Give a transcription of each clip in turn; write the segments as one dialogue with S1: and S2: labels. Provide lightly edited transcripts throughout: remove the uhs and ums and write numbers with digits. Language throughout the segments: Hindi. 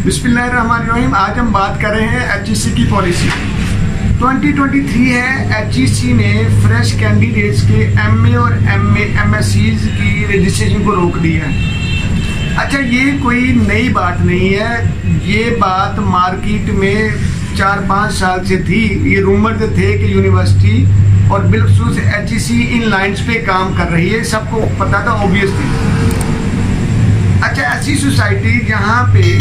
S1: बिस्मिल्लाहिर्रहमानिर्रहीम। आज हम बात कर रहे हैं एचईसी की पॉलिसी 2023 है। एचईसी ने फ्रेश कैंडिडेट्स के एमए और एमएससीज की रजिस्ट्रेशन को रोक दिया है। अच्छा, ये कोई नई बात नहीं है, ये बात मार्केट में 4-5 साल से थी। ये रूमर थे कि यूनिवर्सिटी और बिलखसूस एचईसी इन लाइन्स पे काम कर रही है, सबको पता था, ऑब्वियसली। अच्छा, ऐसी सोसाइटी जहाँ पे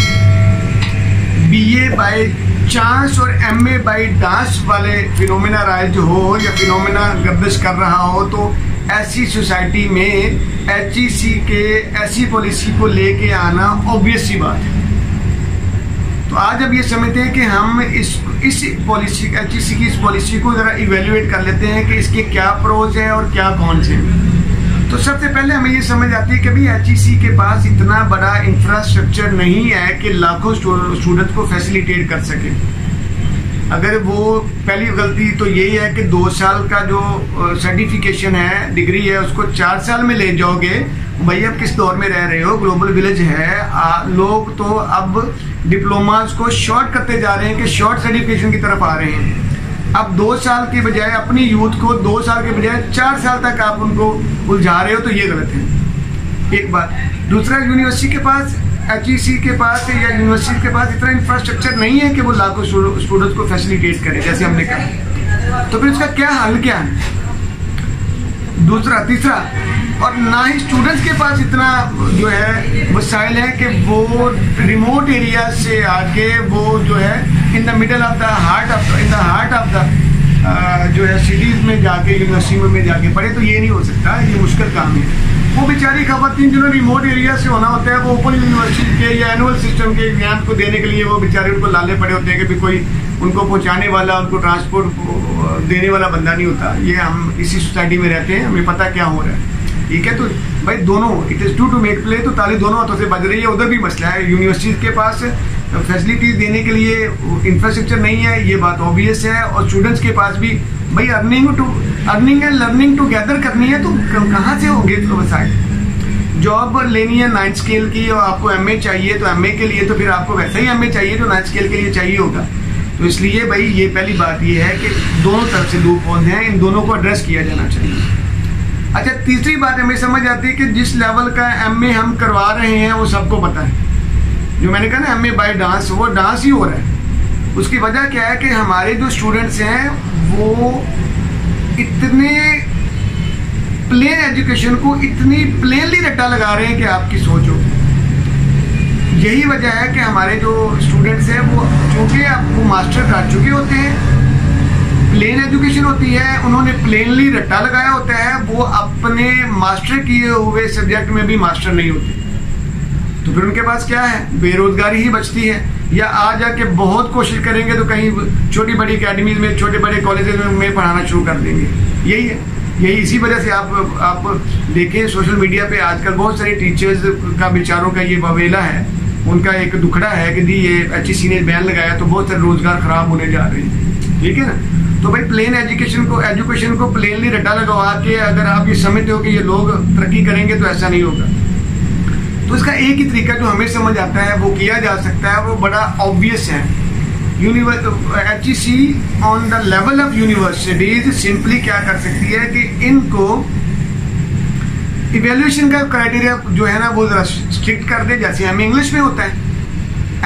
S1: बीए बाय चांस और एमए बाय डांस वाले फिनोमेना राइज हो या फिनोमेना गर्दिश कर रहा हो, तो ऐसी सोसाइटी में एचईसी के ऐसी पॉलिसी को लेके आना ऑब्वियस सी बात है। तो आज अब ये समझते हैं कि हम इस पॉलिसी एचईसी की इस पॉलिसी को जरा इवेल्युएट कर लेते हैं कि इसके क्या प्रोज है और क्या कॉन्स हैं। तो सबसे पहले हमें ये समझ आती है कि भाई एचईसी के पास इतना बड़ा इंफ्रास्ट्रक्चर नहीं है कि लाखों स्टूडेंट्स को फैसिलिटेट कर सके। अगर वो पहली गलती तो यही है कि 2 साल का जो सर्टिफिकेशन है, डिग्री है, उसको 4 साल में ले जाओगे। भाई अब किस दौर में रह रहे हो, ग्लोबल विलेज है। लोग तो अब डिप्लोमास को शॉर्ट करते जा रहे हैं कि शॉर्ट सर्टिफिकेशन की तरफ आ रहे हैं। अब 2 साल के बजाय अपनी यूथ को 2 साल के बजाय 4 साल तक आप उनको उलझा रहे हो, तो ये गलत है। एक बात। दूसरा, यूनिवर्सिटी के पास, एचईसी के पास या यूनिवर्सिटी के पास इतना इंफ्रास्ट्रक्चर नहीं है कि वो लाखों स्टूडेंट्स को फैसिलिटेट करे जैसे हमने कहा। तो फिर उसका क्या हल क्या है? दूसरा, तीसरा, और ना ही स्टूडेंट्स के पास इतना जो है वसाइल है कि वो रिमोट एरिया से आके वो जो है in the middle of the heart of the जो है सिटीज में जाके यूनिवर्सिटी में जाके पढ़े। तो ये नहीं हो सकता, ये मुश्किल काम है। वो बेचारी खवातीन जिन्होंने रिमोट एरिया से होना होता है, वो ओपन यूनिवर्सिटी के या एनुअल सिस्टम के एग्जाम को देने के लिए वो बेचारे उनको लाले पड़े होते हैं कि भी कोई उनको पहुंचाने वाला, उनको ट्रांसपोर्ट देने वाला बंदा नहीं होता। ये हम इसी सोसाइटी में रहते हैं, हमें पता क्या हो रहा है। ठीक है, तो भाई दोनों it is to make play, तो ताली दोनों हाथों से बज रही है। उधर भी मसला है, यूनिवर्सिटी के पास फैसिलिटीज देने के लिए इंफ्रास्ट्रक्चर नहीं है, ये बात ऑब्वियस है। और स्टूडेंट्स के पास भी भाई अर्निंग एंड लर्निंग टुगेदर करनी है, तो कहाँ से होंगे वसाइल? जॉब लेनी है 9th स्केल की और आपको एमए चाहिए, तो एमए के लिए तो फिर आपको वैसा ही एमए चाहिए जो 9th स्केल के लिए चाहिए होगा। तो इसलिए भाई ये पहली बात ये है कि दोनों तरफ से लूप होल्स हैं, इन दोनों को एड्रेस किया जाना चाहिए। अच्छा, तीसरी बात हमें समझ आती है कि जिस लेवल का एमए हम करवा रहे हैं वो सबको पता है। जो मैंने कहा ना एमए बाय डांस, वो डांस ही हो रहा है। उसकी वजह क्या है कि हमारे जो स्टूडेंट्स हैं वो इतने प्लेन एजुकेशन को इतनी प्लेनली रट्टा लगा रहे हैं कि आपकी सोचो। यही वजह है कि हमारे जो स्टूडेंट्स हैं वो चूंकि वो मास्टर कर चुके होते हैं, प्लेन एजुकेशन होती है, उन्होंने प्लेनली रट्टा लगाया होता है, वो अपने मास्टर किए हुए सब्जेक्ट में भी मास्टर नहीं होते। तो फिर उनके पास क्या है? बेरोजगारी ही बचती है। या आ जाके बहुत कोशिश करेंगे तो कहीं छोटी बड़ी एकेडमीज में, छोटे बड़े कॉलेजेस में पढ़ाना शुरू कर देंगे। यही है, यही इसी वजह से आप देखें सोशल मीडिया पे आजकल बहुत सारे टीचर्स का बेचारों का ये बवेला है, उनका एक दुखड़ा है कि दी ये एचईसी ने बैन लगाया तो बहुत सारे रोजगार खराब होने जा रहे हैं। ठीक है ना? तो भाई प्लेन एजुकेशन को प्लेनली रट्टा लगवा के अगर आप ये समझते हो कि ये लोग तरक्की करेंगे, तो ऐसा नहीं होगा। तो इसका एक ही तरीका जो हमें समझ आता है वो किया जा सकता है, वो बड़ा ऑब्वियस है। HEC on the level of universities simply क्या कर सकती है कि इनको इवेल्युएशन का क्राइटेरिया जो है ना वो जरा स्ट्रिक्ट कर दे, जैसे एमए इंग्लिश में होता है।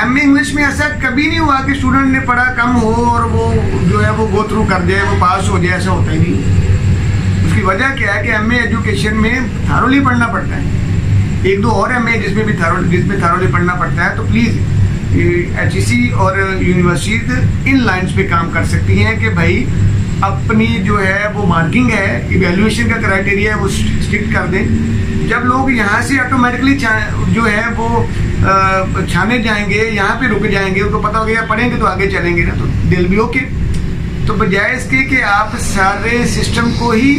S1: एमए इंग्लिश में ऐसा कभी नहीं हुआ कि स्टूडेंट ने पढ़ा कम हो और वो जो है वो गो थ्रू कर जाए, वो पास हो जाए, ऐसा होता ही नहीं। उसकी वजह क्या है कि एमए एजुकेशन में थॉरोली पढ़ना पड़ता है। 1-2 और एमए जिसमें थॉरोली पढ़ना पड़ता है। तो प्लीज एचईसी और यूनिवर्सिटीज इन लाइन्स पे काम कर सकती हैं कि भाई अपनी जो है वो मार्किंग है, इवेल्युएशन का क्राइटेरिया है, वो स्ट्रिक्ट कर दें। जब लोग यहाँ से ऑटोमेटिकली जो है वो छाने जाएंगे, यहाँ पे रुक जाएंगे, उनको पता हो गया पढ़ेंगे तो आगे चलेंगे ना, तो दिल भी ओके। तो बजाय इसके कि आप सारे सिस्टम को ही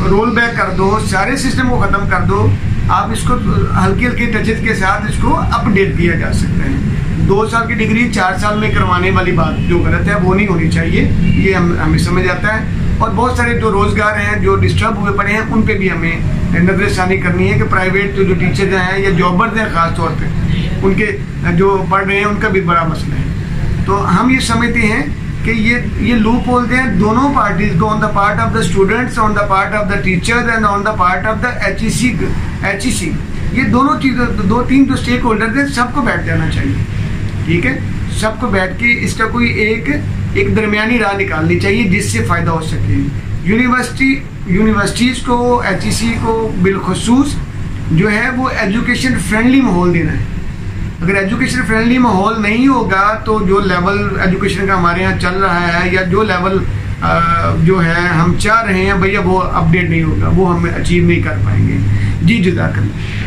S1: रोल बैक कर दो, सारे सिस्टम को खत्म कर दो, आप इसको हल्के हल्के टचेस के साथ इसको अपडेट किया जा सकता है। 2 साल की डिग्री 4 साल में करवाने वाली बात जो गलत है वो नहीं होनी चाहिए, ये हमें समझ आता है। और बहुत सारे जो रोजगार हैं जो डिस्टर्ब हुए पड़े हैं उन पे भी हमें नजरसानी करनी है कि प्राइवेट जो टीचर हैं या जॉबर्स हैं खास तौर पे उनके जो पढ़ रहे हैं उनका भी बड़ा मसला है। तो हम ये समझते हैं कि ये लूप होल्स हैं दोनों पार्टीज को, on the part of the students, on the part of the teachers and on the part of the HEC। ये दोनों चीज़ें, दो तीन जो स्टेक होल्डर थे सबको बैठ जाना चाहिए, ठीक है। सबको बैठ के इसका कोई एक दरमियानी राह निकालनी चाहिए जिससे फ़ायदा हो सके। यूनिवर्सिटीज़ को, HEC को बिलखसूस जो है वो एजुकेशन फ्रेंडली माहौल देना है। अगर एजुकेशन फ्रेंडली माहौल नहीं होगा तो जो लेवल एजुकेशन का हमारे यहाँ चल रहा है, या जो लेवल जो है हम चाह रहे हैं भैया, वो अपडेट नहीं होगा, वो हम अचीव नहीं कर पाएंगे। जी, जज़ाकल्लाह।